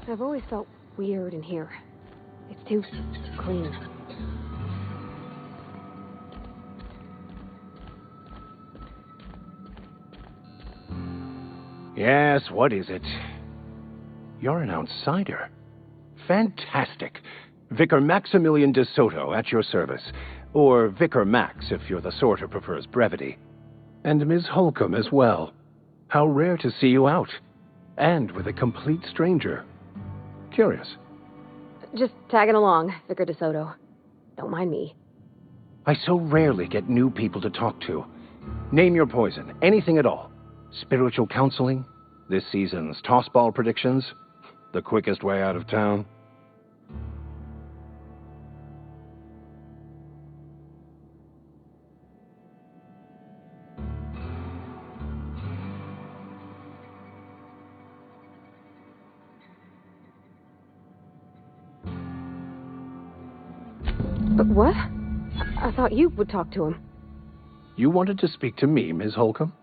I've always felt weird in here. It's too clean. Yes, what is it? You're an outsider. Fantastic. Vicar Maximilian de Soto, at your service. Or Vicar Max, if you're the sort who prefers brevity. And Ms. Holcomb as well. How rare to see you out. And with a complete stranger. Curious. Just tagging along, Vicar de Soto. Don't mind me. I so rarely get new people to talk to. Name your poison, anything at all. Spiritual counseling, this season's tossball predictions, the quickest way out of town. But what? I thought you would talk to him. You wanted to speak to me, Ms. Holcomb?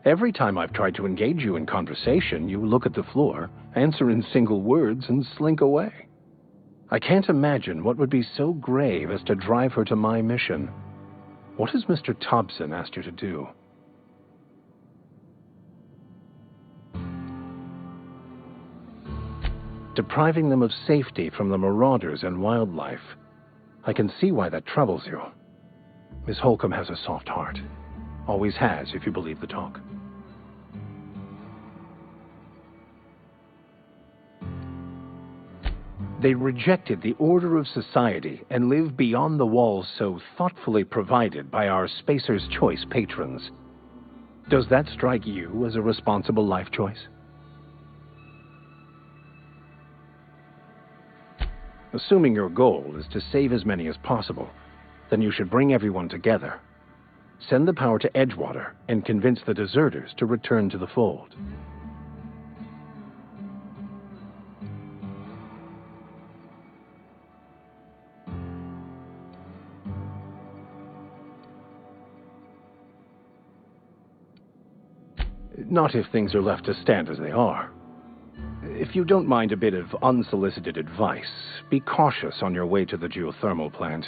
Every time I've tried to engage you in conversation, you look at the floor, answer in single words, and slink away. I can't imagine what would be so grave as to drive her to my mission. What has Mr. Thompson asked you to do? Depriving them of safety from the marauders and wildlife. I can see why that troubles you. Miss Holcomb has a soft heart. Always has, if you believe the talk. They rejected the order of society and live beyond the walls so thoughtfully provided by our Spacer's Choice patrons. Does that strike you as a responsible life choice? Assuming your goal is to save as many as possible, then you should bring everyone together. Send the power to Edgewater and convince the deserters to return to the fold. Not if things are left to stand as they are. If you don't mind a bit of unsolicited advice, be cautious on your way to the geothermal plant.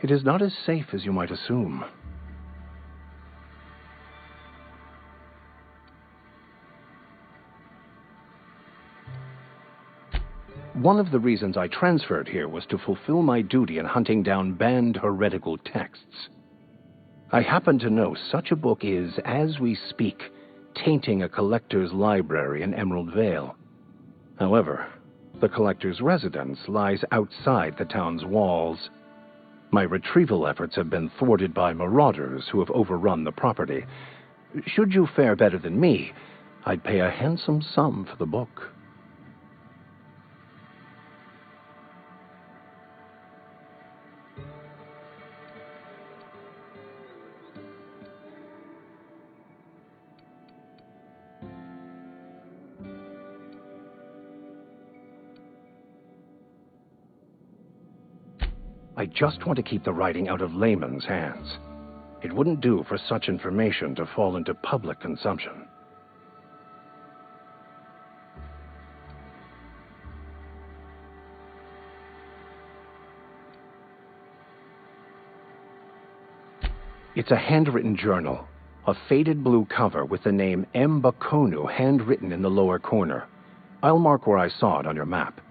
It is not as safe as you might assume. One of the reasons I transferred here was to fulfill my duty in hunting down banned heretical texts. I happen to know such a book is, as we speak, tainting a collector's library in Emerald Vale. However, the collector's residence lies outside the town's walls. My retrieval efforts have been thwarted by marauders who have overrun the property. Should you fare better than me, I'd pay a handsome sum for the book. I just want to keep the writing out of layman's hands. It wouldn't do for such information to fall into public consumption. It's a handwritten journal, a faded blue cover with the name M. Bakonu handwritten in the lower corner. I'll mark where I saw it on your map.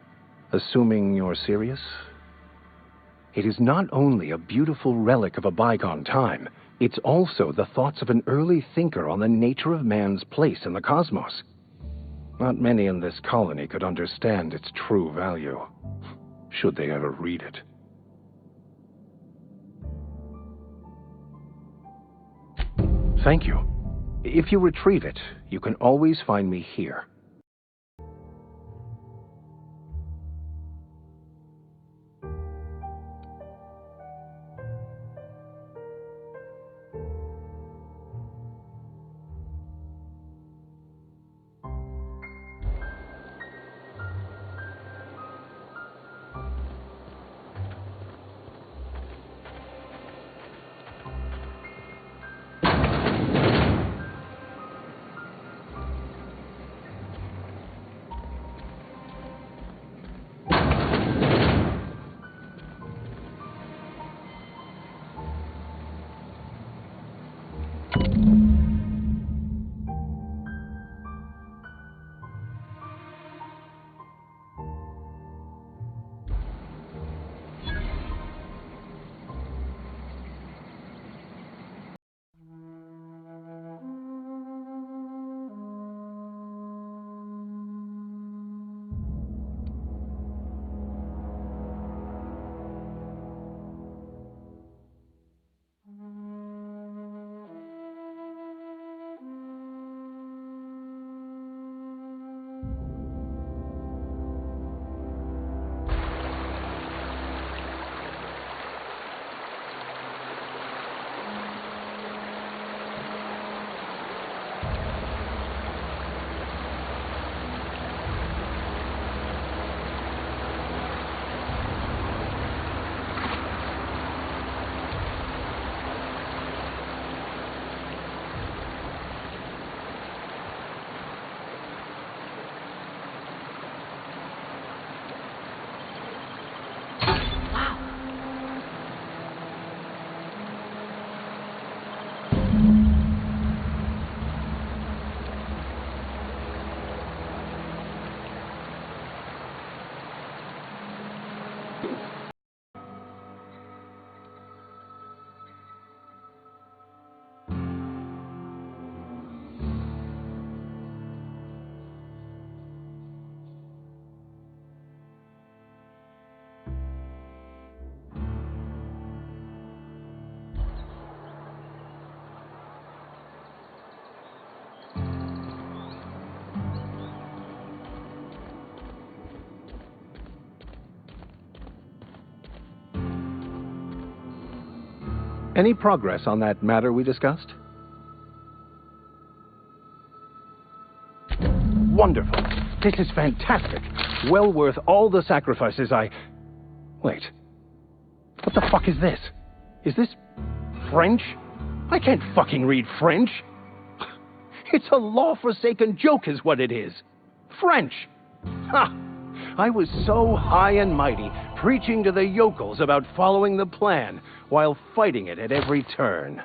Assuming you're serious? It is not only a beautiful relic of a bygone time, it's also the thoughts of an early thinker on the nature of man's place in the cosmos. Not many in this colony could understand its true value, should they ever read it. Thank you. If you retrieve it, you can always find me here. Any progress on that matter we discussed? Wonderful. This is fantastic. Well worth all the sacrifices Wait. What the fuck is this? Is this French? I can't fucking read French. It's a law-forsaken joke is what it is. French. Ha! I was so high and mighty, preaching to the yokels about following the plan, while fighting it at every turn.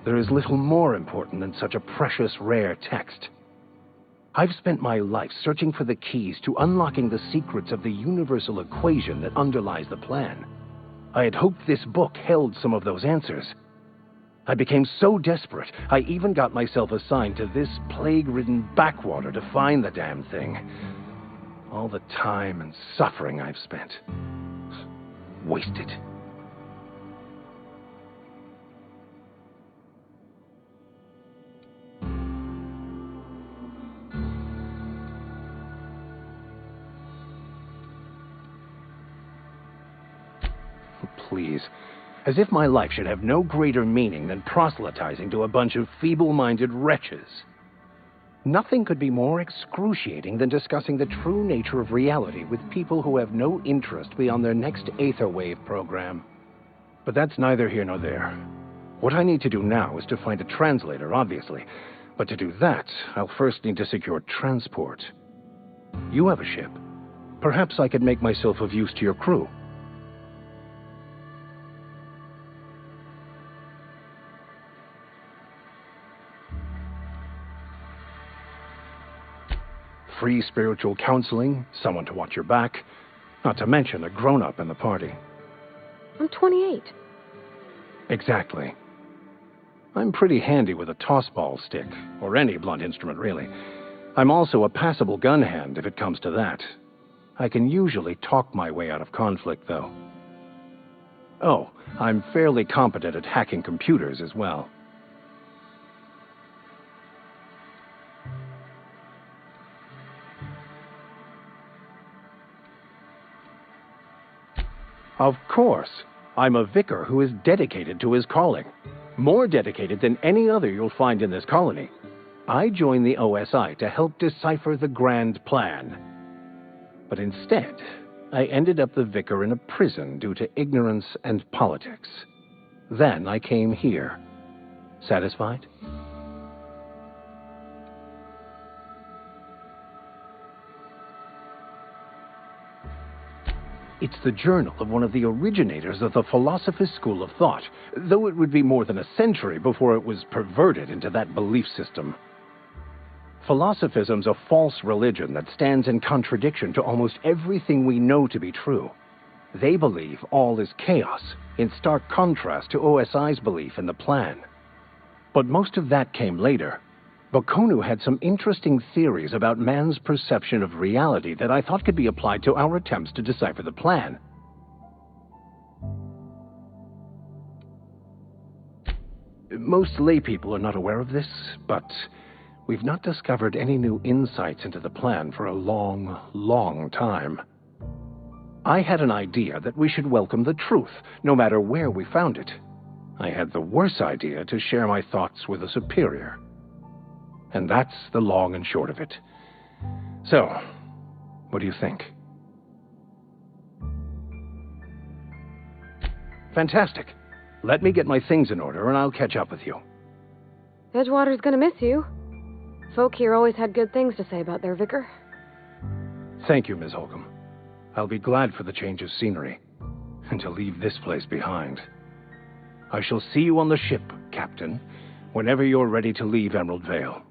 There is little more important than such a precious, rare text. I've spent my life searching for the keys to unlocking the secrets of the universal equation that underlies the plan. I had hoped this book held some of those answers. I became so desperate, I even got myself assigned to this plague-ridden backwater to find the damn thing. All the time and suffering I've spent. Wasted. Please. As if my life should have no greater meaning than proselytizing to a bunch of feeble-minded wretches. Nothing could be more excruciating than discussing the true nature of reality with people who have no interest beyond their next Aether Wave program. But that's neither here nor there. What I need to do now is to find a translator, obviously. But to do that, I'll first need to secure transport. You have a ship. Perhaps I could make myself of use to your crew. Free spiritual counseling, someone to watch your back, not to mention a grown-up in the party. I'm 28. Exactly. I'm pretty handy with a toss-ball stick, or any blunt instrument, really. I'm also a passable gun hand, if it comes to that. I can usually talk my way out of conflict, though. Oh, I'm fairly competent at hacking computers as well. Of course. I'm a vicar who is dedicated to his calling. More dedicated than any other you'll find in this colony. I joined the OSI to help decipher the grand plan. But instead, I ended up the vicar in a prison due to ignorance and politics. Then I came here. Satisfied? It's the journal of one of the originators of the Philosopher's School of Thought, though it would be more than a century before it was perverted into that belief system. Philosophism's a false religion that stands in contradiction to almost everything we know to be true. They believe all is chaos, in stark contrast to OSI's belief in the plan. But most of that came later. Bokonu had some interesting theories about man's perception of reality that I thought could be applied to our attempts to decipher the plan. Most laypeople are not aware of this, but we've not discovered any new insights into the plan for a long, long time. I had an idea that we should welcome the truth, no matter where we found it. I had the worse idea to share my thoughts with a superior. And that's the long and short of it. So, what do you think? Fantastic. Let me get my things in order and I'll catch up with you. Edgewater's gonna miss you. Folk here always had good things to say about their vicar. Thank you, Ms. Holcomb. I'll be glad for the change of scenery, and to leave this place behind. I shall see you on the ship, Captain, whenever you're ready to leave Emerald Vale.